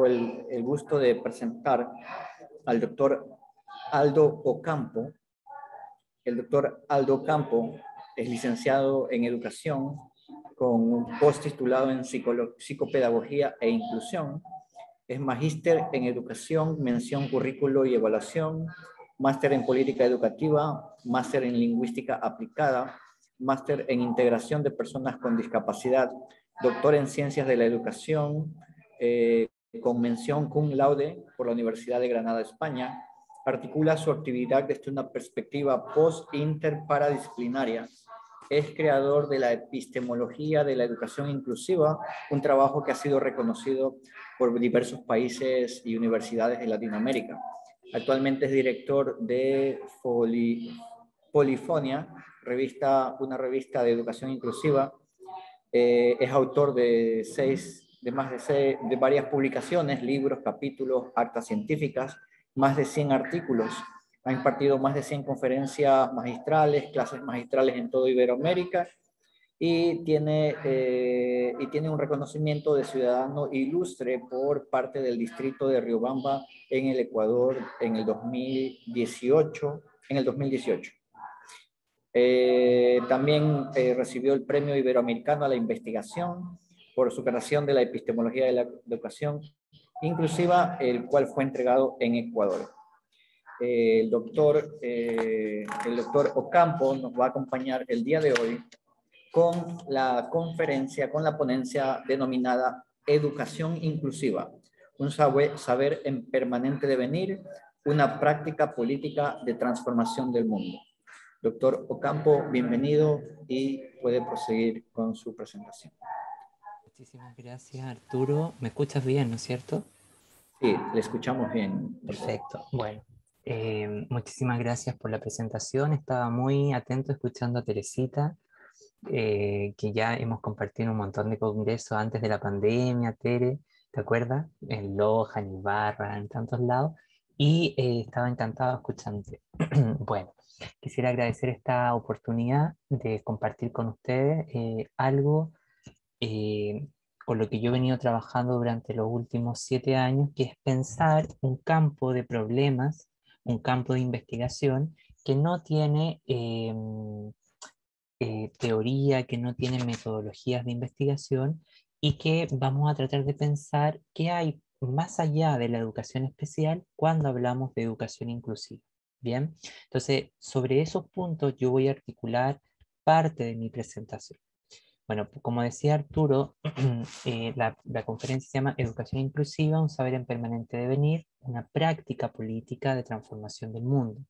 Tengo el gusto de presentar al doctor Aldo Ocampo. El doctor Aldo Ocampo es licenciado en Educación con un posttitulado en Psicopedagogía e Inclusión. Es magíster en Educación, Mención, Currículo y Evaluación, máster en Política Educativa, máster en Lingüística Aplicada, máster en Integración de Personas con Discapacidad, doctor en Ciencias de la Educación, con mención cum laude por la Universidad de Granada, España. Articula su actividad desde una perspectiva post-interparadisciplinaria. Es creador de la epistemología de la educación inclusiva, un trabajo que ha sido reconocido por diversos países y universidades de Latinoamérica. Actualmente es director de Polifonia, una revista de educación inclusiva. Es autor de varias publicaciones, libros, capítulos, actas científicas, más de 100 artículos. Ha impartido más de 100 conferencias magistrales, clases magistrales en toda Iberoamérica y tiene un reconocimiento de ciudadano ilustre por parte del distrito de Riobamba en el Ecuador en el 2018. También recibió el Premio Iberoamericano a la Investigación por su creación de la epistemología de la educación inclusiva, el cual fue entregado en Ecuador. El doctor Ocampo nos va a acompañar el día de hoy con la ponencia denominada Educación Inclusiva, un saber en permanente devenir, una práctica política de transformación del mundo. Doctor Ocampo, bienvenido y puede proseguir con su presentación. Muchísimas gracias, Arturo. ¿Me escuchas bien, no es cierto? Sí, le escuchamos bien. Perfecto. Bueno, muchísimas gracias por la presentación. Estaba muy atento escuchando a Teresita, que ya hemos compartido un montón de congresos antes de la pandemia, Tere, ¿te acuerdas? En Loja, en Ibarra, en tantos lados. Y estaba encantado escuchándote. Bueno, quisiera agradecer esta oportunidad de compartir con ustedes algo eh, con lo que yo he venido trabajando durante los últimos 7 años, que es pensar un campo de problemas, un campo de investigación que no tiene teoría, que no tiene metodologías de investigación y que vamos a tratar de pensar qué hay más allá de la educación especial cuando hablamos de educación inclusiva. Bien, entonces sobre esos puntos yo voy a articular parte de mi presentación. Bueno, como decía Arturo, la conferencia se llama Educación Inclusiva, un saber en permanente devenir, una práctica política de transformación del mundo.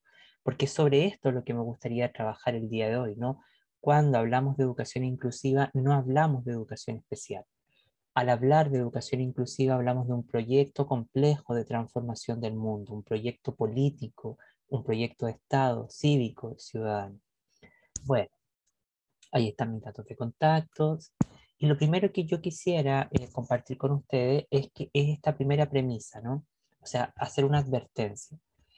Porque sobre esto es lo que me gustaría trabajar el día de hoy, ¿no? Cuando hablamos de educación inclusiva, no hablamos de educación especial. Al hablar de educación inclusiva, hablamos de un proyecto complejo de transformación del mundo, un proyecto político, un proyecto de Estado, cívico, ciudadano. Bueno. Ahí están mis datos de contactos. Y lo primero que yo quisiera compartir con ustedes es que es esta primera premisa, ¿no? O sea, hacer una advertencia,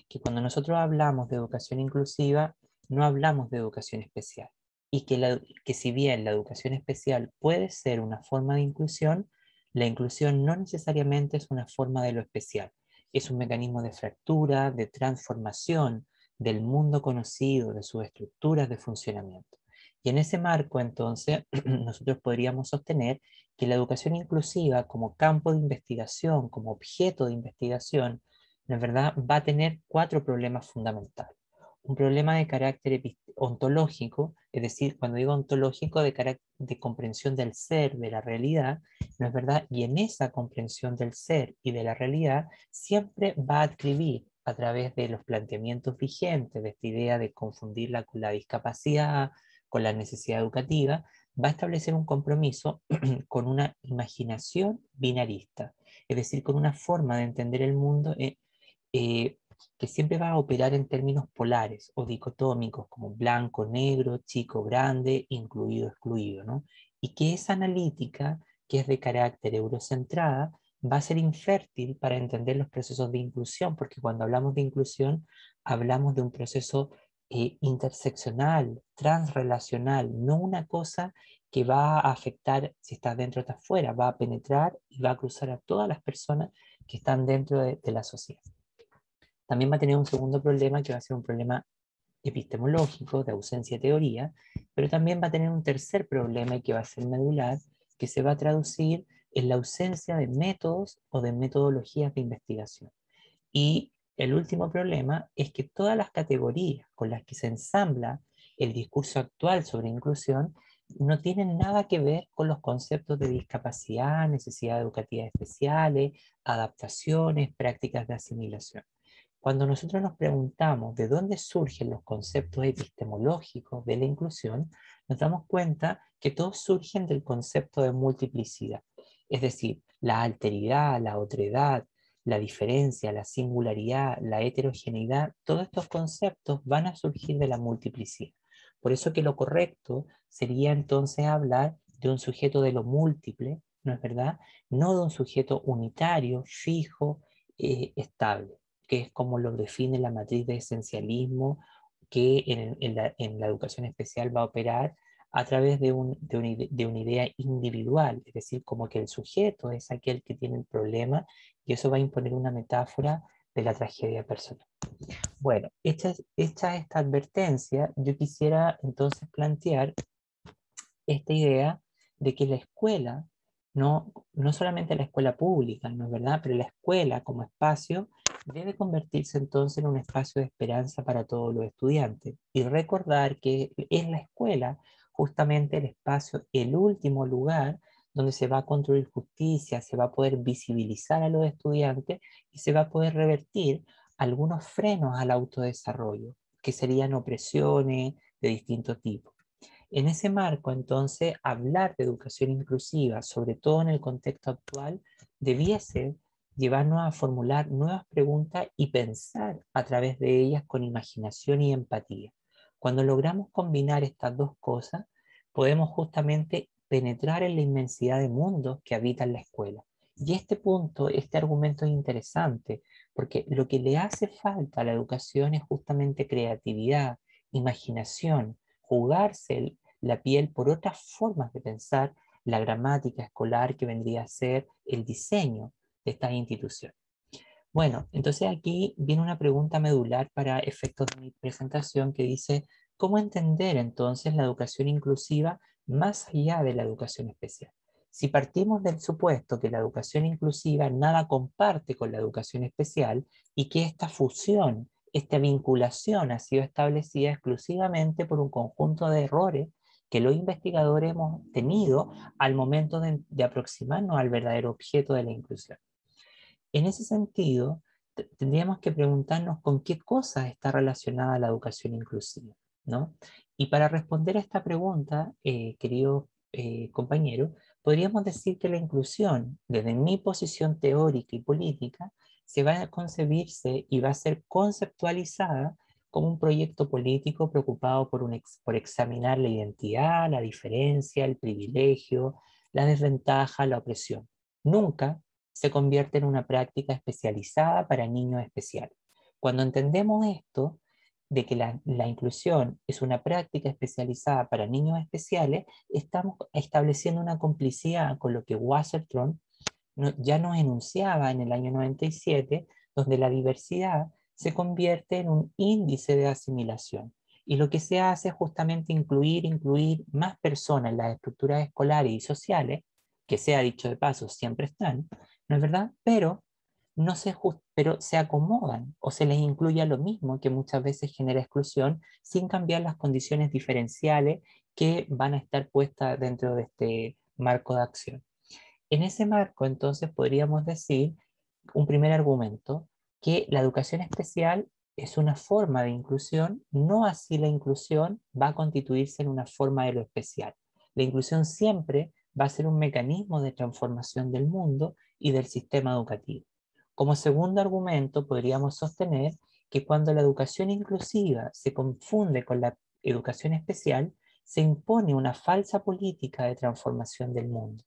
que cuando nosotros hablamos de educación inclusiva, no hablamos de educación especial. Y que si bien la educación especial puede ser una forma de inclusión, la inclusión no necesariamente es una forma de lo especial. Es un mecanismo de fractura, de transformación del mundo conocido, de sus estructuras de funcionamiento. Y en ese marco, entonces, nosotros podríamos sostener que la educación inclusiva como campo de investigación, como objeto de investigación, la verdad va a tener 4 problemas fundamentales. Un problema de carácter ontológico, es decir, cuando digo ontológico, de comprensión del ser, de la realidad, ¿no es verdad? Y en esa comprensión del ser y de la realidad, siempre va a adscribir a través de los planteamientos vigentes, de esta idea de confundirla con la discapacidad, con la necesidad educativa, va a establecer un compromiso con una imaginación binarista, es decir, con una forma de entender el mundo eh, que siempre va a operar en términos polares o dicotómicos, como blanco, negro, chico, grande, incluido, excluido, ¿no? Y que esa analítica, que es de carácter eurocentrada, va a ser infértil para entender los procesos de inclusión, porque cuando hablamos de inclusión, hablamos de un proceso interseccional, transrelacional, no una cosa que va a afectar si estás dentro o estás fuera, va a penetrar y va a cruzar a todas las personas que están dentro de la sociedad. También va a tener un segundo problema que va a ser un problema epistemológico, de ausencia de teoría, pero también va a tener un tercer problema y que va a ser medular, que se va a traducir en la ausencia de métodos o de metodologías de investigación. Y el último problema es que todas las categorías con las que se ensambla el discurso actual sobre inclusión no tienen nada que ver con los conceptos de discapacidad, necesidades educativas especiales, adaptaciones, prácticas de asimilación. Cuando nosotros nos preguntamos de dónde surgen los conceptos epistemológicos de la inclusión, nos damos cuenta que todos surgen del concepto de multiplicidad, es decir, la alteridad, la otredad, la diferencia, la singularidad, la heterogeneidad, todos estos conceptos van a surgir de la multiplicidad. Por eso que lo correcto sería entonces hablar de un sujeto de lo múltiple, ¿no es verdad? No de un sujeto unitario, fijo, estable, que es como lo define la matriz de esencialismo que en la educación especial va a operar a través de una idea individual, es decir, como que el sujeto es aquel que tiene el problema y eso va a imponer una metáfora de la tragedia personal. Bueno, hecha esta advertencia, yo quisiera entonces plantear esta idea de que la escuela, no solamente la escuela pública, ¿no es verdad? Pero la escuela como espacio debe convertirse entonces en un espacio de esperanza para todos los estudiantes y recordar que es la escuela justamente el espacio, el último lugar donde se va a construir justicia, se va a poder visibilizar a los estudiantes y se va a poder revertir algunos frenos al autodesarrollo, que serían opresiones de distintos tipos. En ese marco, entonces, hablar de educación inclusiva, sobre todo en el contexto actual, debiese llevarnos a formular nuevas preguntas y pensar a través de ellas con imaginación y empatía. Cuando logramos combinar estas dos cosas, podemos justamente penetrar en la inmensidad de mundos que habitan la escuela. Y este punto, este argumento es interesante, porque lo que le hace falta a la educación es justamente creatividad, imaginación, jugarse la piel por otras formas de pensar la gramática escolar que vendría a ser el diseño de estas instituciones. Bueno, entonces aquí viene una pregunta medular para efectos de mi presentación que dice, ¿cómo entender entonces la educación inclusiva más allá de la educación especial? Si partimos del supuesto que la educación inclusiva nada comparte con la educación especial y que esta fusión, esta vinculación ha sido establecida exclusivamente por un conjunto de errores que los investigadores hemos tenido al momento de aproximarnos al verdadero objeto de la inclusión. En ese sentido, tendríamos que preguntarnos con qué cosas está relacionada la educación inclusiva, ¿no? Y para responder a esta pregunta, querido compañero, podríamos decir que la inclusión, desde mi posición teórica y política, se va a concebirse y va a ser conceptualizada como un proyecto político preocupado por examinar la identidad, la diferencia, el privilegio, la desventaja, la opresión. Nunca se convierte en una práctica especializada para niños especiales. Cuando entendemos esto, de que la inclusión es una práctica especializada para niños especiales, estamos estableciendo una complicidad con lo que Wassertron ya nos enunciaba en el año 97, donde la diversidad se convierte en un índice de asimilación. Y lo que se hace es justamente incluir más personas en las estructuras escolares y sociales, que sea dicho de paso, siempre están, ¿no es verdad? Pero se acomodan o se les incluye a lo mismo que muchas veces genera exclusión sin cambiar las condiciones diferenciales que van a estar puestas dentro de este marco de acción. En ese marco, entonces, podríamos decir, un primer argumento, que la educación especial es una forma de inclusión, no así la inclusión va a constituirse en una forma de lo especial. La inclusión siempre va a ser un mecanismo de transformación del mundo y del sistema educativo. Como segundo argumento, podríamos sostener que cuando la educación inclusiva se confunde con la educación especial, se impone una falsa política de transformación del mundo.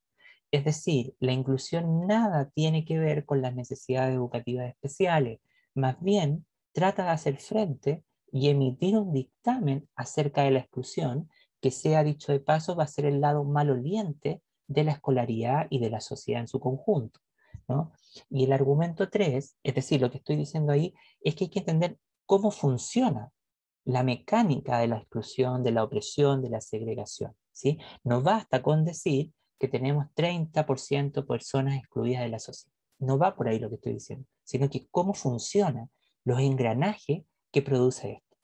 Es decir, la inclusión nada tiene que ver con las necesidades educativas especiales, más bien trata de hacer frente y emitir un dictamen acerca de la exclusión, que sea dicho de paso va a ser el lado maloliente de la escolaridad y de la sociedad en su conjunto, ¿no? Y el argumento 3, es decir, lo que estoy diciendo ahí, es que hay que entender cómo funciona la mecánica de la exclusión, de la opresión, de la segregación, ¿sí? No basta con decir que tenemos 30% de personas excluidas de la sociedad. No va por ahí lo que estoy diciendo, sino que cómo funcionan los engranajes que produce esto.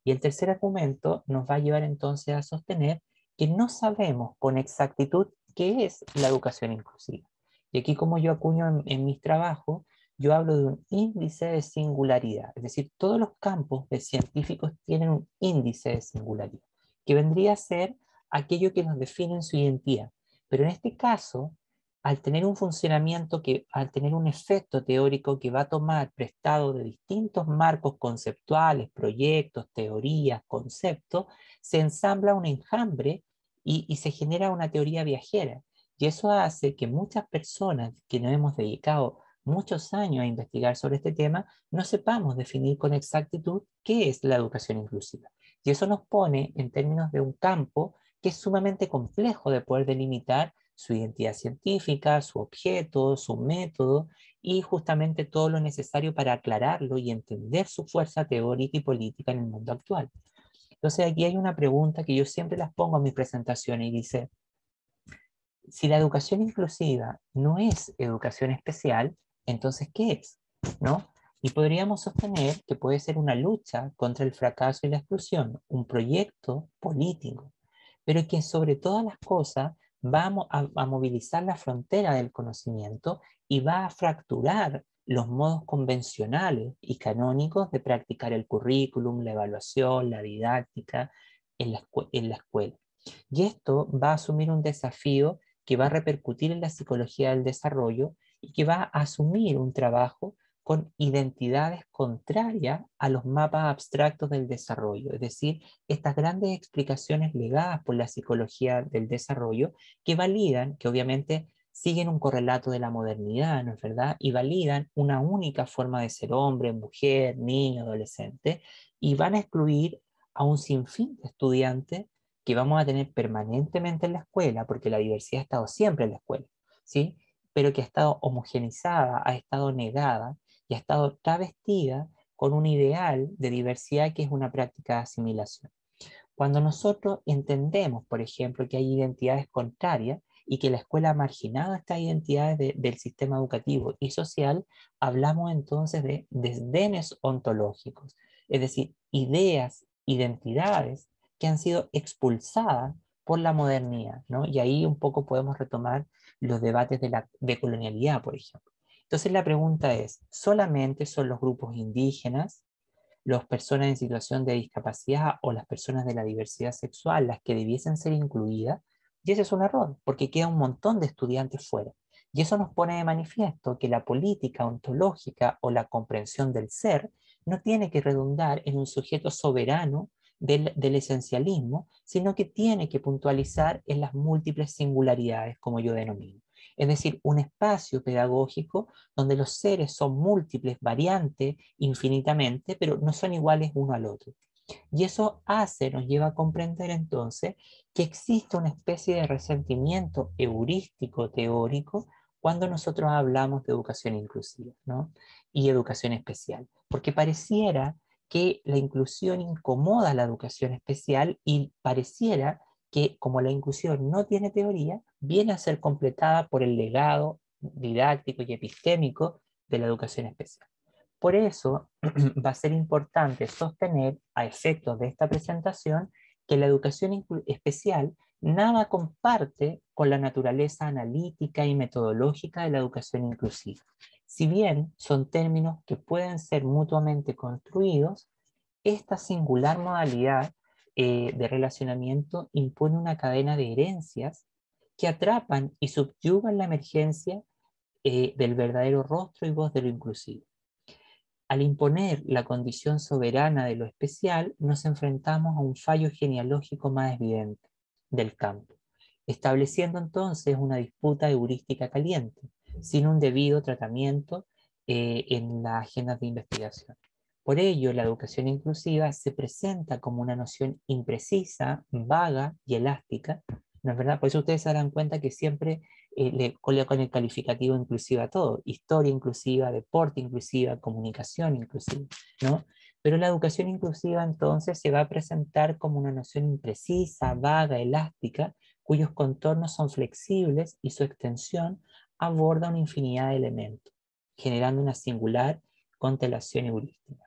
Y el tercer argumento nos va a llevar entonces a sostener que no sabemos con exactitud qué es la educación inclusiva. Y aquí, como yo acuño en mis trabajos, yo hablo de un índice de singularidad, es decir, todos los campos de científicos tienen un índice de singularidad, que vendría a ser aquello que nos define en su identidad. Pero en este caso, al tener un funcionamiento al tener un efecto teórico que va a tomar prestado de distintos marcos conceptuales, proyectos, teorías, conceptos, se ensambla un enjambre y se genera una teoría viajera. Y eso hace que muchas personas que nos hemos dedicado muchos años a investigar sobre este tema, no sepamos definir con exactitud qué es la educación inclusiva. Y eso nos pone en términos de un campo que es sumamente complejo de poder delimitar su identidad científica, su objeto, su método y justamente todo lo necesario para aclararlo y entender su fuerza teórica y política en el mundo actual. Entonces aquí hay una pregunta que yo siempre las pongo en mis presentaciones y dice, si la educación inclusiva no es educación especial, entonces ¿qué es? ¿No? Y podríamos sostener que puede ser una lucha contra el fracaso y la exclusión, un proyecto político, pero que sobre todas las cosas va a movilizar la frontera del conocimiento y va a fracturar los modos convencionales y canónicos de practicar el currículum, la evaluación, la didáctica en la escuela. Y esto va a asumir un desafío que va a repercutir en la psicología del desarrollo y que va a asumir un trabajo con identidades contrarias a los mapas abstractos del desarrollo, es decir, estas grandes explicaciones legadas por la psicología del desarrollo que validan, que obviamente siguen un correlato de la modernidad, ¿no es verdad? Y validan una única forma de ser hombre, mujer, niño, adolescente, y van a excluir a un sinfín de estudiantes que vamos a tener permanentemente en la escuela, porque la diversidad ha estado siempre en la escuela, ¿sí? Pero que ha estado homogenizada, ha estado negada y ha estado travestida con un ideal de diversidad que es una práctica de asimilación. Cuando nosotros entendemos, por ejemplo, que hay identidades contrarias y que la escuela ha marginado estas identidades del sistema educativo y social, hablamos entonces de desdenes ontológicos, es decir, ideas, identidades que han sido expulsadas por la modernidad, ¿no? Y ahí un poco podemos retomar los debates de la decolonialidad, por ejemplo. Entonces la pregunta es, ¿solamente son los grupos indígenas, las personas en situación de discapacidad o las personas de la diversidad sexual las que debiesen ser incluidas? Y ese es un error, porque queda un montón de estudiantes fuera. Y eso nos pone de manifiesto que la política ontológica o la comprensión del ser no tiene que redundar en un sujeto soberano del esencialismo, sino que tiene que puntualizar en las múltiples singularidades, como yo denomino. Es decir, un espacio pedagógico donde los seres son múltiples, variantes, infinitamente, pero no son iguales uno al otro. Y eso nos lleva a comprender entonces que existe una especie de resentimiento heurístico teórico cuando nosotros hablamos de educación inclusiva, ¿no? Y educación especial, porque pareciera que la inclusión incomoda a la educación especial y pareciera que como la inclusión no tiene teoría, viene a ser completada por el legado didáctico y epistémico de la educación especial. Por eso va a ser importante sostener, a efectos de esta presentación, que la educación especial nada comparte con la naturaleza analítica y metodológica de la educación inclusiva. Si bien son términos que pueden ser mutuamente construidos, esta singular modalidad de relacionamiento impone una cadena de herencias que atrapan y subyugan la emergencia del verdadero rostro y voz de lo inclusivo. Al imponer la condición soberana de lo especial, nos enfrentamos a un fallo genealógico más evidente del campo, estableciendo entonces una disputa heurística caliente, sin un debido tratamiento en las agendas de investigación. Por ello, la educación inclusiva se presenta como una noción imprecisa, vaga y elástica, ¿no es verdad? Por eso ustedes se darán cuenta que siempre le colocan el calificativo inclusiva a todo, historia inclusiva, deporte inclusiva, comunicación inclusiva, ¿no? Pero la educación inclusiva entonces se va a presentar como una noción imprecisa, vaga, elástica, cuyos contornos son flexibles y su extensión aborda una infinidad de elementos, generando una singular constelación heurística.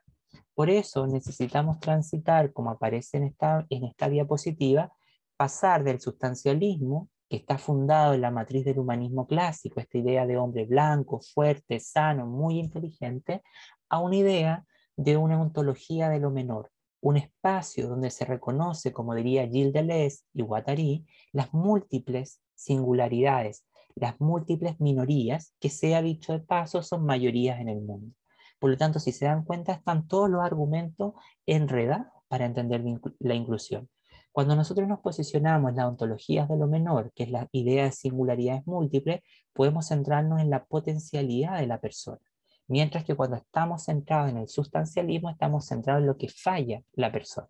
Por eso necesitamos transitar, como aparece en esta diapositiva, pasar del sustancialismo, que está fundado en la matriz del humanismo clásico, esta idea de hombre blanco, fuerte, sano, muy inteligente, a una idea de una ontología de lo menor, un espacio donde se reconoce, como diría Gilles Deleuze y Guattari, las múltiples singularidades, las múltiples minorías, que sea dicho de paso, son mayorías en el mundo. Por lo tanto, si se dan cuenta, están todos los argumentos enredados para entender la inclusión. Cuando nosotros nos posicionamos en las ontologías de lo menor, que es la idea de singularidades múltiples, podemos centrarnos en la potencialidad de la persona. Mientras que cuando estamos centrados en el sustancialismo, estamos centrados en lo que falla la persona,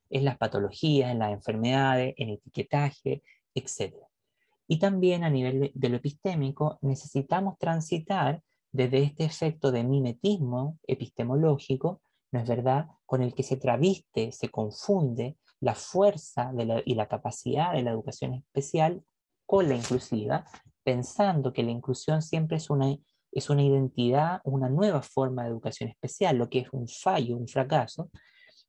en las patologías, en las enfermedades, en etiquetaje, etc. Y también a nivel de lo epistémico necesitamos transitar desde este efecto de mimetismo epistemológico, ¿no es verdad?, con el que se traviste, se confunde la fuerza y la capacidad de la educación especial con la inclusiva, pensando que la inclusión siempre es una identidad, una nueva forma de educación especial, lo que es un fallo, un fracaso,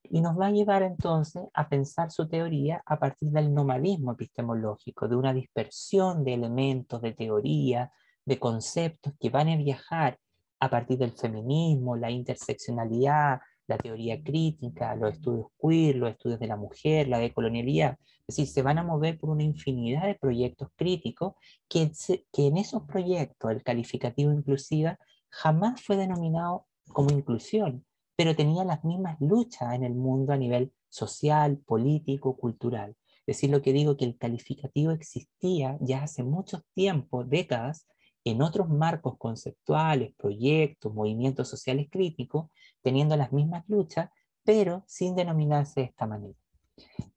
y nos va a llevar entonces a pensar su teoría a partir del nomadismo epistemológico, de una dispersión de elementos, de teoría, de conceptos que van a viajar a partir del feminismo, la interseccionalidad, la teoría crítica, los estudios queer, los estudios de la mujer, la decolonialidad. Es decir, se van a mover por una infinidad de proyectos críticos que en esos proyectos el calificativo inclusiva jamás fue denominado como inclusión, pero tenía las mismas luchas en el mundo a nivel social, político, cultural. Es decir, lo que digo, que el calificativo existía ya hace mucho tiempo, décadas, en otros marcos conceptuales, proyectos, movimientos sociales críticos, teniendo las mismas luchas, pero sin denominarse de esta manera.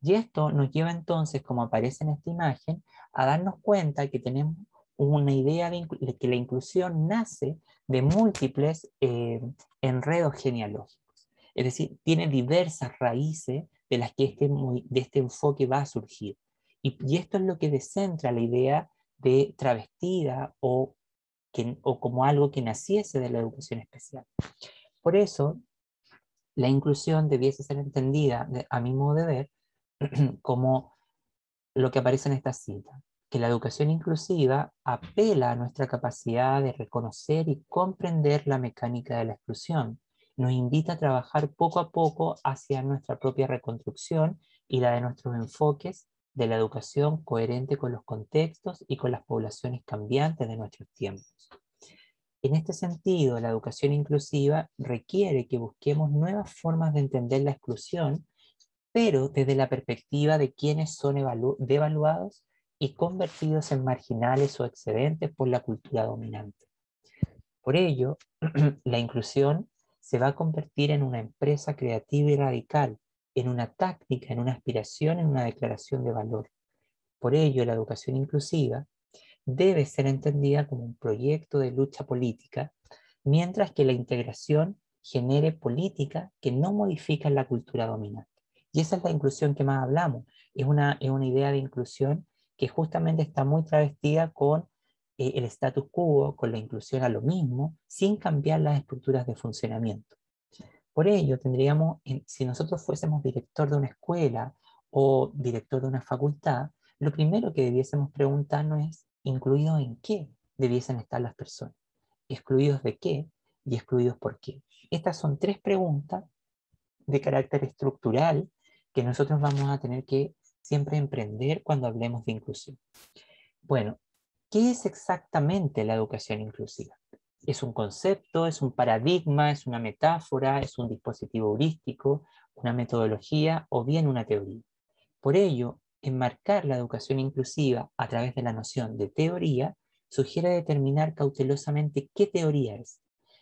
Y esto nos lleva entonces, como aparece en esta imagen, a darnos cuenta que tenemos una idea de que la inclusión nace de múltiples enredos genealógicos. Es decir, tiene diversas raíces de las que de este enfoque va a surgir. Y esto es lo que descentra la idea de travestida o como algo que naciese de la educación especial. Por eso, la inclusión debiese ser entendida, a mi modo de ver, como lo que aparece en esta cita, que la educación inclusiva apela a nuestra capacidad de reconocer y comprender la mecánica de la exclusión, nos invita a trabajar poco a poco hacia nuestra propia reconstrucción y la de nuestros enfoques de la educación coherente con los contextos y con las poblaciones cambiantes de nuestros tiempos. En este sentido, la educación inclusiva requiere que busquemos nuevas formas de entender la exclusión, pero desde la perspectiva de quienes son devaluados y convertidos en marginales o excedentes por la cultura dominante. Por ello, la inclusión se va a convertir en una empresa creativa y radical, en una táctica, en una aspiración, en una declaración de valor. Por ello, la educación inclusiva debe ser entendida como un proyecto de lucha política, mientras que la integración genere políticas que no modifican la cultura dominante. Y esa es la inclusión que más hablamos. Es una idea de inclusión que justamente está muy travestida con el status quo, con la inclusión a lo mismo, sin cambiar las estructuras de funcionamiento. Por ello, tendríamos, si nosotros fuésemos director de una escuela o director de una facultad, lo primero que debiésemos preguntarnos es, ¿incluidos en qué debiesen estar las personas? ¿Excluidos de qué? ¿Y excluidos por qué? Estas son tres preguntas de carácter estructural que nosotros vamos a tener que siempre emprender cuando hablemos de inclusión. Bueno, ¿qué es exactamente la educación inclusiva? ¿Es un concepto, es un paradigma, es una metáfora, es un dispositivo heurístico, una metodología o bien una teoría? Por ello, enmarcar la educación inclusiva a través de la noción de teoría sugiere determinar cautelosamente qué teoría es.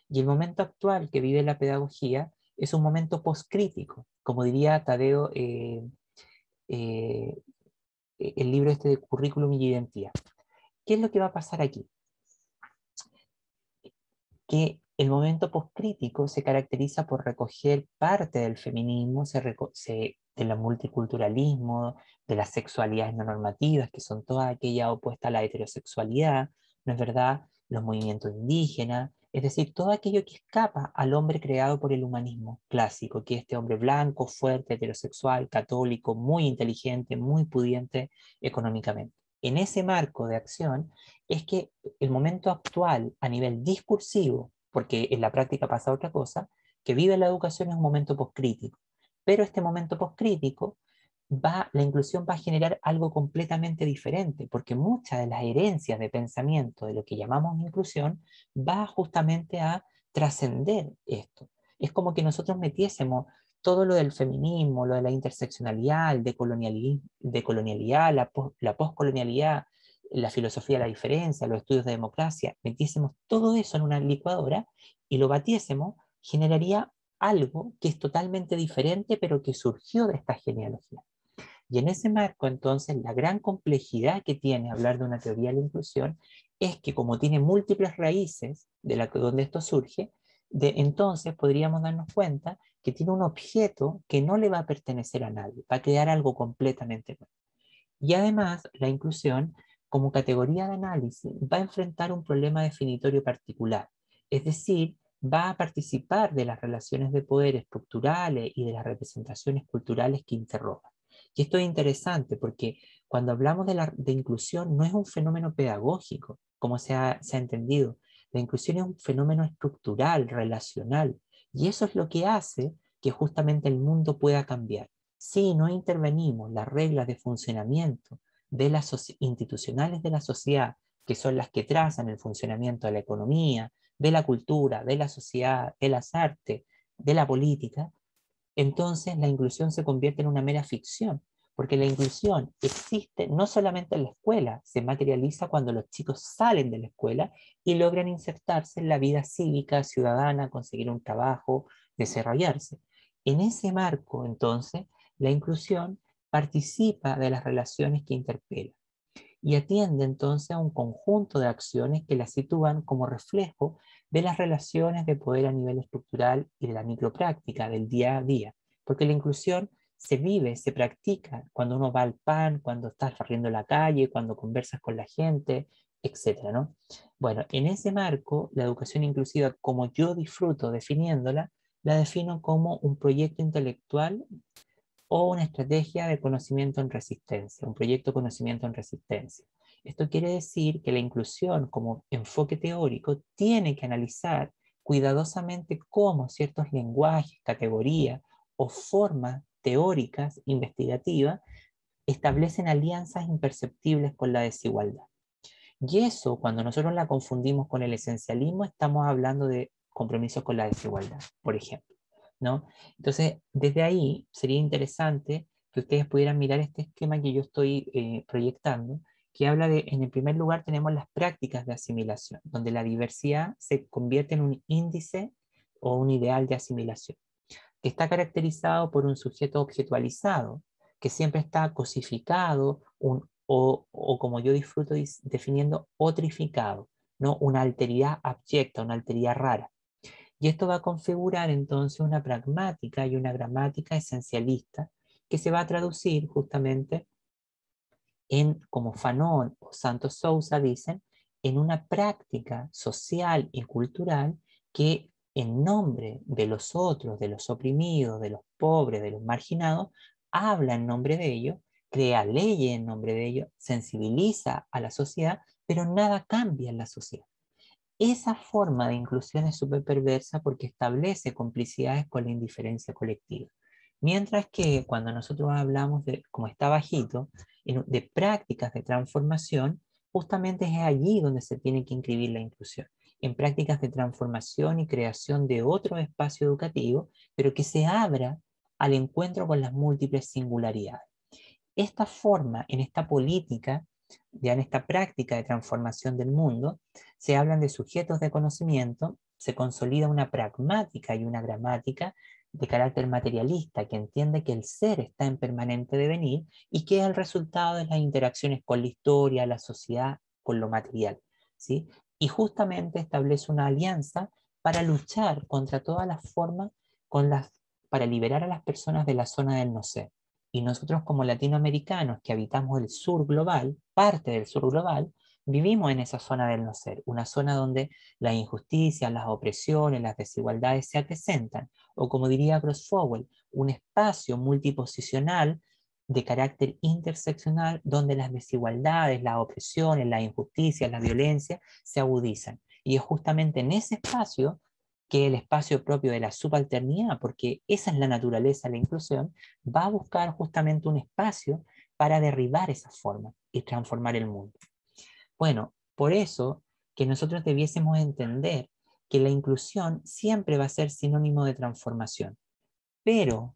Y el momento actual que vive la pedagogía es un momento postcrítico, como diría Tadeo, el libro este de Currículum y Identidad. ¿Qué es lo que va a pasar aquí? Que el momento postcrítico se caracteriza por recoger parte del feminismo, del multiculturalismo, de las sexualidades no normativas, que son todas aquellas opuestas a la heterosexualidad, ¿no es verdad? Los movimientos indígenas, es decir, todo aquello que escapa al hombre creado por el humanismo clásico, que es este hombre blanco, fuerte, heterosexual, católico, muy inteligente, muy pudiente económicamente. En ese marco de acción es que el momento actual a nivel discursivo, porque en la práctica pasa otra cosa, que vive la educación es un momento postcrítico. Pero este momento postcrítico la inclusión va a generar algo completamente diferente, porque muchas de las herencias de pensamiento de lo que llamamos inclusión va justamente a trascender esto. Es como que nosotros metiésemos todo lo del feminismo, lo de la interseccionalidad, el decolonialidad, la postcolonialidad, la filosofía de la diferencia, los estudios de democracia, metiésemos todo eso en una licuadora y lo batiésemos, generaría algo que es totalmente diferente, pero que surgió de esta genealogía. Y en ese marco, entonces, la gran complejidad que tiene hablar de una teoría de la inclusión es que como tiene múltiples raíces donde esto surge, entonces podríamos darnos cuenta que tiene un objeto que no le va a pertenecer a nadie, va a crear algo completamente nuevo. Y además, la inclusión, como categoría de análisis, va a enfrentar un problema definitorio particular, es decir, va a participar de las relaciones de poder estructurales y de las representaciones culturales que interrogan. Y esto es interesante porque cuando hablamos de inclusión no es un fenómeno pedagógico, como se ha entendido. La inclusión es un fenómeno estructural, relacional, y eso es lo que hace que justamente el mundo pueda cambiar. Si no intervenimos las reglas de funcionamiento de las institucionales de la sociedad, que son las que trazan el funcionamiento de la economía, de la cultura, de la sociedad, de las artes, de la política, entonces la inclusión se convierte en una mera ficción, porque la inclusión existe no solamente en la escuela, se materializa cuando los chicos salen de la escuela y logran insertarse en la vida cívica, ciudadana, conseguir un trabajo, desarrollarse. En ese marco, entonces, la inclusión participa de las relaciones que interpela y atiende entonces a un conjunto de acciones que la sitúan como reflejo de las relaciones de poder a nivel estructural y de la micropráctica del día a día, porque la inclusión se vive, se practica cuando uno va al PAN, cuando estás barriendo la calle, cuando conversas con la gente, etcétera, ¿no? Bueno, en ese marco, la educación inclusiva, como yo disfruto definiéndola, la defino como un proyecto intelectual o una estrategia de conocimiento en resistencia, un proyecto de conocimiento en resistencia. Esto quiere decir que la inclusión como enfoque teórico tiene que analizar cuidadosamente cómo ciertos lenguajes, categorías o formas teóricas investigativas establecen alianzas imperceptibles con la desigualdad. Y eso, cuando nosotros la confundimos con el esencialismo, estamos hablando de compromisos con la desigualdad, por ejemplo, ¿no? Entonces, desde ahí sería interesante que ustedes pudieran mirar este esquema que yo estoy proyectando, que habla de, en el primer lugar, tenemos las prácticas de asimilación, donde la diversidad se convierte en un índice o un ideal de asimilación, que está caracterizado por un sujeto objetualizado, que siempre está cosificado o como yo disfruto definiendo, otrificado, ¿no? Una alteridad abyecta, una alteridad rara. Y esto va a configurar entonces una pragmática y una gramática esencialista que se va a traducir justamente en, como Fanon o Santos Sousa dicen, en una práctica social y cultural que en nombre de los otros, de los oprimidos, de los pobres, de los marginados, habla en nombre de ellos, crea leyes en nombre de ellos, sensibiliza a la sociedad, pero nada cambia en la sociedad. Esa forma de inclusión es súper perversa porque establece complicidades con la indiferencia colectiva. Mientras que cuando nosotros hablamos de, como está bajito, de prácticas de transformación, justamente es allí donde se tiene que inscribir la inclusión, en prácticas de transformación y creación de otro espacio educativo, pero que se abra al encuentro con las múltiples singularidades. Esta forma, en esta política, ya en esta práctica de transformación del mundo, se hablan de sujetos de conocimiento, se consolida una pragmática y una gramática de carácter materialista que entiende que el ser está en permanente devenir y que es el resultado de las interacciones con la historia, la sociedad, con lo material, ¿sí? Y justamente establece una alianza para luchar contra todas las formas, para liberar a las personas de la zona del no ser. Y nosotros como latinoamericanos que habitamos el sur global, parte del sur global, vivimos en esa zona del no ser, una zona donde las injusticias, las opresiones, las desigualdades se acrecentan, o como diría Grossfogel, un espacio multiposicional de carácter interseccional donde las desigualdades, las opresiones, las injusticias, la violencia se agudizan. Y es justamente en ese espacio que el espacio propio de la subalternidad, porque esa es la naturaleza de la inclusión, va a buscar justamente un espacio para derribar esas formas y transformar el mundo. Bueno, por eso que nosotros debiésemos entender que la inclusión siempre va a ser sinónimo de transformación, pero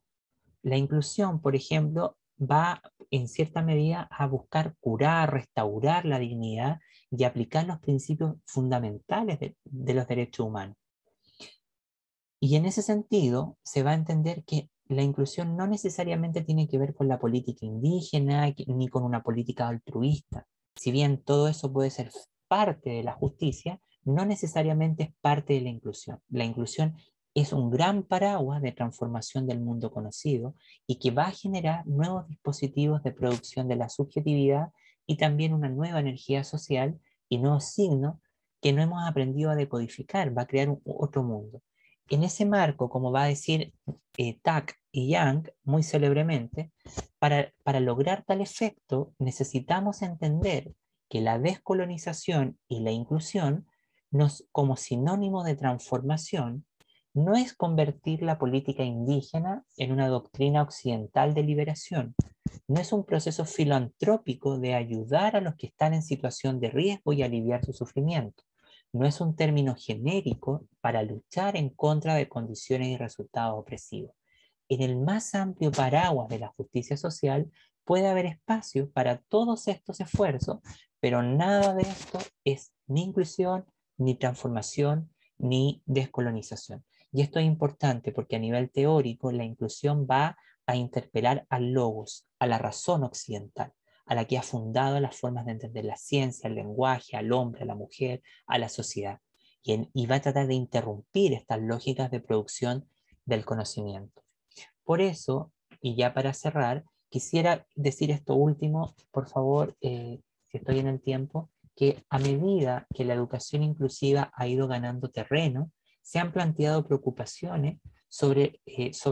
la inclusión, por ejemplo, va en cierta medida a buscar curar, restaurar la dignidad y aplicar los principios fundamentales de los derechos humanos. Y en ese sentido, se va a entender que la inclusión no necesariamente tiene que ver con la política indígena ni con una política altruista. Si bien todo eso puede ser parte de la justicia, no necesariamente es parte de la inclusión. La inclusión es un gran paraguas de transformación del mundo conocido y que va a generar nuevos dispositivos de producción de la subjetividad y también una nueva energía social y nuevos signos que no hemos aprendido a decodificar. Va a crear otro mundo. En ese marco, como va a decir Tack y Young muy célebremente, para lograr tal efecto necesitamos entender que la descolonización y la inclusión como sinónimo de transformación no es convertir la política indígena en una doctrina occidental de liberación, no es un proceso filantrópico de ayudar a los que están en situación de riesgo y aliviar su sufrimiento. No es un término genérico para luchar en contra de condiciones y resultados opresivos. En el más amplio paraguas de la justicia social puede haber espacio para todos estos esfuerzos, pero nada de esto es ni inclusión, ni transformación, ni descolonización. Y esto es importante porque a nivel teórico la inclusión va a interpelar al logos, a la razón occidental, a la que ha fundado las formas de entender la ciencia, el lenguaje, al hombre, a la mujer, a la sociedad. Y va a tratar de interrumpir estas lógicas de producción del conocimiento. Por eso, y ya para cerrar, quisiera decir esto último, por favor, si estoy en el tiempo, que a medida que la educación inclusiva ha ido ganando terreno, se han planteado preocupaciones sobre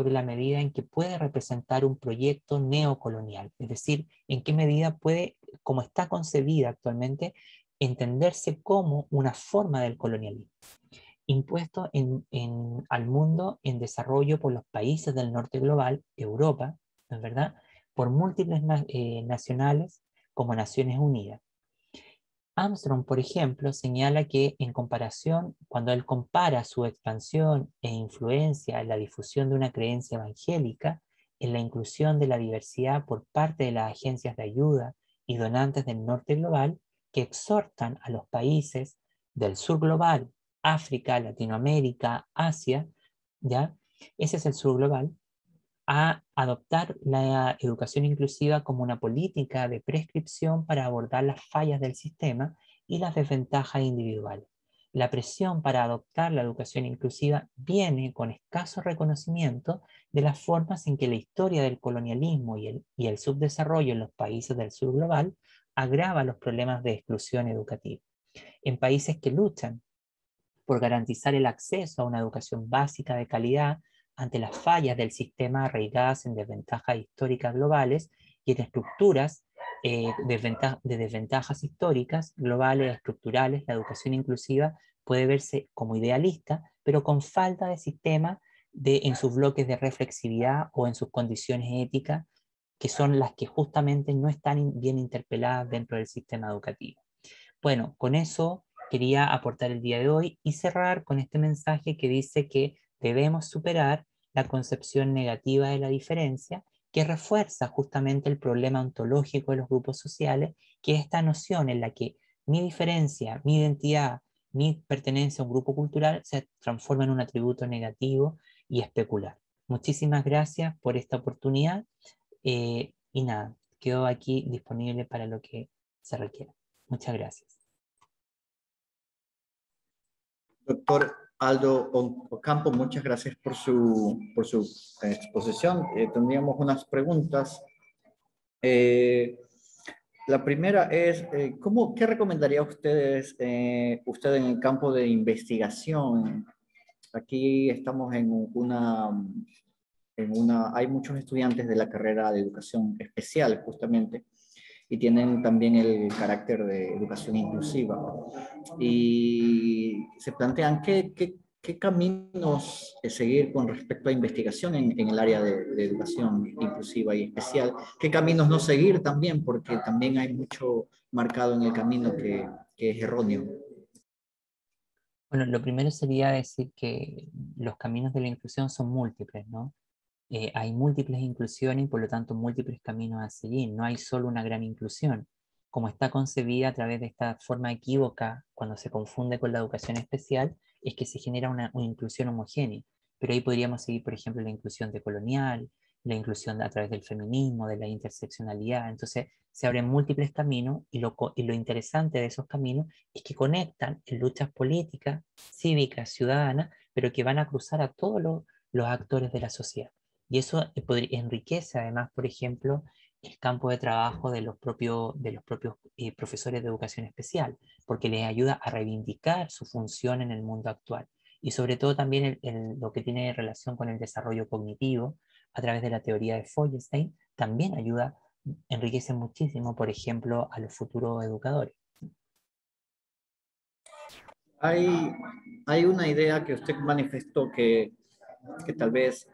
la medida en que puede representar un proyecto neocolonial, es decir, en qué medida puede, como está concebida actualmente, entenderse como una forma del colonialismo impuesto al mundo en desarrollo por los países del norte global, Europa, ¿no es verdad? Por múltiples nacionales como Naciones Unidas. Armstrong, por ejemplo, señala que en comparación, cuando él compara su expansión e influencia en la difusión de una creencia evangélica, en la inclusión de la diversidad por parte de las agencias de ayuda y donantes del norte global, que exhortan a los países del sur global, África, Latinoamérica, Asia, ¿ya? Ese es el sur global, a adoptar la educación inclusiva como una política de prescripción para abordar las fallas del sistema y las desventajas individuales. La presión para adoptar la educación inclusiva viene con escaso reconocimiento de las formas en que la historia del colonialismo y el subdesarrollo en los países del sur global agrava los problemas de exclusión educativa. En países que luchan por garantizar el acceso a una educación básica de calidad ante las fallas del sistema arraigadas en desventajas históricas globales y en estructuras de desventajas históricas globales, estructurales, la educación inclusiva puede verse como idealista, pero con falta de sistema en sus bloques de reflexividad o en sus condiciones éticas, que son las que justamente no están bien interpeladas dentro del sistema educativo. Bueno, con eso quería aportar el día de hoy y cerrar con este mensaje que dice que debemos superar la concepción negativa de la diferencia que refuerza justamente el problema ontológico de los grupos sociales, que es esta noción en la que mi diferencia, mi identidad, mi pertenencia a un grupo cultural se transforma en un atributo negativo y especular. Muchísimas gracias por esta oportunidad y nada, quedo aquí disponible para lo que se requiera. Muchas gracias. Doctor Aldo Ocampo, muchas gracias por su exposición. Tendríamos unas preguntas. La primera es, ¿qué recomendaría ustedes, usted en el campo de investigación? Aquí estamos hay muchos estudiantes de la carrera de educación especial, justamente, y tienen también el carácter de educación inclusiva. Y se plantean qué caminos seguir con respecto a investigación en el área de educación inclusiva y especial, qué caminos no seguir también, porque también hay mucho marcado en el camino que es erróneo. Bueno, lo primero sería decir que los caminos de la inclusión son múltiples, ¿no? Hay múltiples inclusiones y por lo tanto múltiples caminos a seguir. No hay solo una gran inclusión. Como está concebida a través de esta forma equívoca, cuando se confunde con la educación especial, es que se genera una inclusión homogénea. Pero ahí podríamos seguir, por ejemplo, la inclusión decolonial, la inclusión a través del feminismo, de la interseccionalidad. Entonces se abren múltiples caminos y lo interesante de esos caminos es que conectan en luchas políticas, cívicas, ciudadanas, pero que van a cruzar a todos los actores de la sociedad. Y eso enriquece además, por ejemplo, el campo de trabajo de los propios profesores de educación especial, porque les ayuda a reivindicar su función en el mundo actual. Y sobre todo también lo que tiene relación con el desarrollo cognitivo a través de la teoría de Feuerstein, también ayuda, enriquece muchísimo, por ejemplo, a los futuros educadores. Hay una idea que usted manifestó que tal vez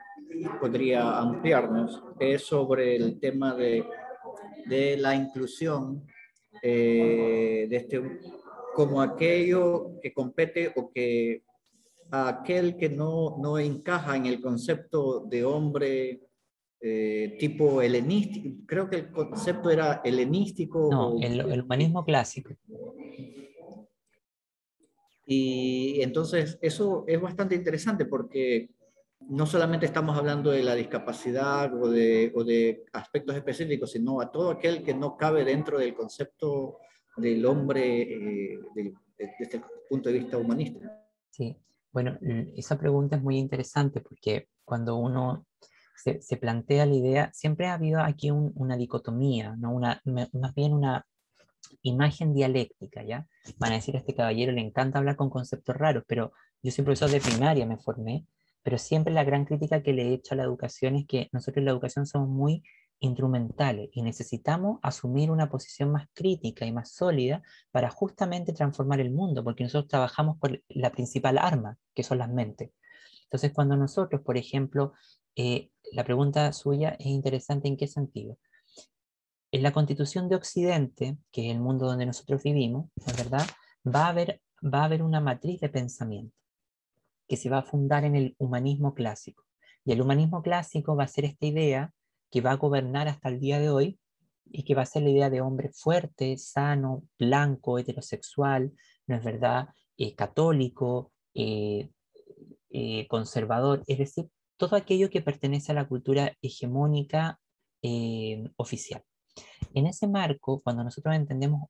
podría ampliarnos, es sobre el tema de la inclusión, como aquello que compete o que aquel que no encaja en el concepto de hombre tipo helenístico, creo que el concepto era helenístico. No, el humanismo clásico. Y entonces eso es bastante interesante porque no solamente estamos hablando de la discapacidad o de aspectos específicos, sino a todo aquel que no cabe dentro del concepto del hombre desde el punto de vista humanista. Sí, bueno, esa pregunta es muy interesante porque cuando uno se plantea la idea, siempre ha habido aquí una dicotomía, ¿no? Más bien una imagen dialéctica, ¿ya? Van a decir a este caballero le encanta hablar con conceptos raros, pero yo soy profesor de primaria, me formé, pero siempre la gran crítica que le he hecho a la educación es que nosotros en la educación somos muy instrumentales y necesitamos asumir una posición más crítica y más sólida para justamente transformar el mundo, porque nosotros trabajamos por la principal arma, que son las mentes. Entonces, cuando nosotros, por ejemplo, la pregunta suya es interesante en qué sentido. En la Constitución de Occidente, que es el mundo donde nosotros vivimos, ¿no es verdad? Va a haber una matriz de pensamiento que se va a fundar en el humanismo clásico. Y el humanismo clásico va a ser esta idea que va a gobernar hasta el día de hoy y que va a ser la idea de hombre fuerte, sano, blanco, heterosexual, ¿no es verdad? Católico, conservador, es decir, todo aquello que pertenece a la cultura hegemónica oficial. En ese marco, cuando nosotros entendemos,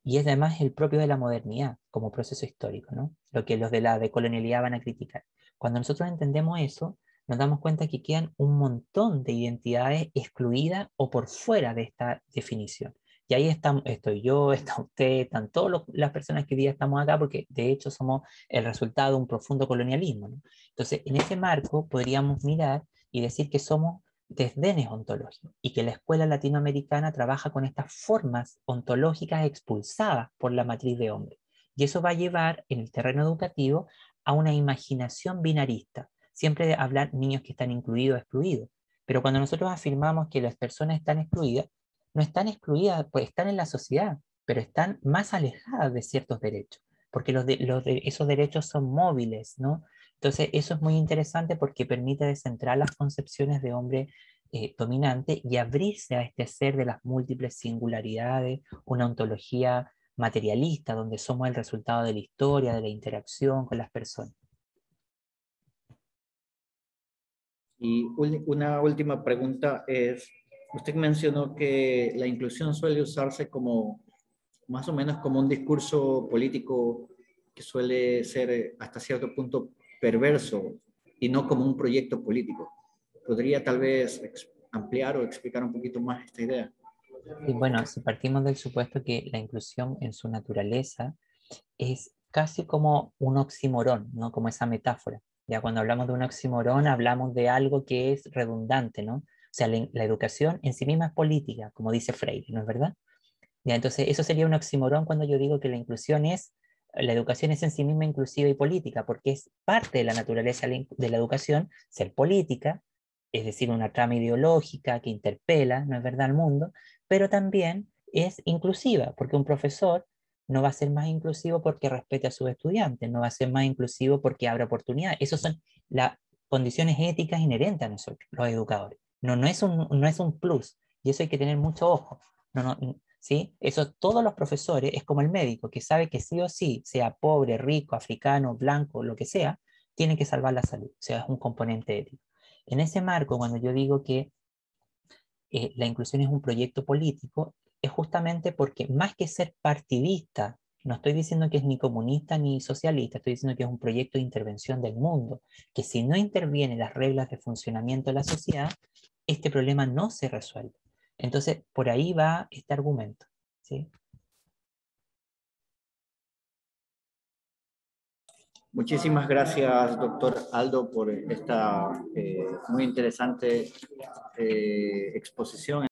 y es además el propio de la modernidad como proceso histórico, ¿no? Lo que los de la decolonialidad van a criticar. Cuando nosotros entendemos eso, nos damos cuenta que quedan un montón de identidades excluidas o por fuera de esta definición. Y ahí estoy yo, está usted, están todas las personas que hoy día estamos acá, porque de hecho somos el resultado de un profundo colonialismo, ¿no? Entonces, en ese marco podríamos mirar y decir que somos desdenes ontológicos y que la escuela latinoamericana trabaja con estas formas ontológicas expulsadas por la matriz de hombre. Y eso va a llevar en el terreno educativo a una imaginación binarista, siempre de hablar niños que están incluidos o excluidos. Pero cuando nosotros afirmamos que las personas están excluidas, no están excluidas, pues están en la sociedad, pero están más alejadas de ciertos derechos, porque esos derechos son móviles, ¿no? Entonces, eso es muy interesante porque permite descentrar las concepciones de hombre dominante y abrirse a este ser de las múltiples singularidades, una ontología materialista donde somos el resultado de la historia, de la interacción con las personas. Y una última pregunta es, usted mencionó que la inclusión suele usarse como más o menos como un discurso político que suele ser hasta cierto punto perverso y no como un proyecto político. ¿Podría tal vez ampliar o explicar un poquito más esta idea? Y bueno, si partimos del supuesto que la inclusión en su naturaleza es casi como un oxímoron, ¿no? Como esa metáfora. Ya cuando hablamos de un oxímoron hablamos de algo que es redundante, ¿no? O sea, la educación en sí misma es política, como dice Freire, ¿no es verdad? Ya, entonces eso sería un oxímoron cuando yo digo que la educación es en sí misma inclusiva y política, porque es parte de la naturaleza de la educación ser política, es decir, una trama ideológica que interpela, ¿no es verdad?, al mundo, pero también es inclusiva, porque un profesor no va a ser más inclusivo porque respete a sus estudiantes, no va a ser más inclusivo porque abra oportunidades. Esas son las condiciones éticas inherentes a nosotros, los educadores. No es un plus, y eso hay que tener mucho ojo. ¿Sí? Eso todos los profesores, es como el médico, que sabe que sí o sí, sea pobre, rico, africano, blanco, lo que sea, tiene que salvar la salud, o sea, es un componente ético. En ese marco, cuando yo digo que la inclusión es un proyecto político, es justamente porque más que ser partidista, no estoy diciendo que es ni comunista ni socialista, estoy diciendo que es un proyecto de intervención del mundo, que si no intervienen las reglas de funcionamiento de la sociedad, este problema no se resuelve. Entonces, por ahí va este argumento, ¿sí? Muchísimas gracias, doctor Aldo, por esta muy interesante exposición.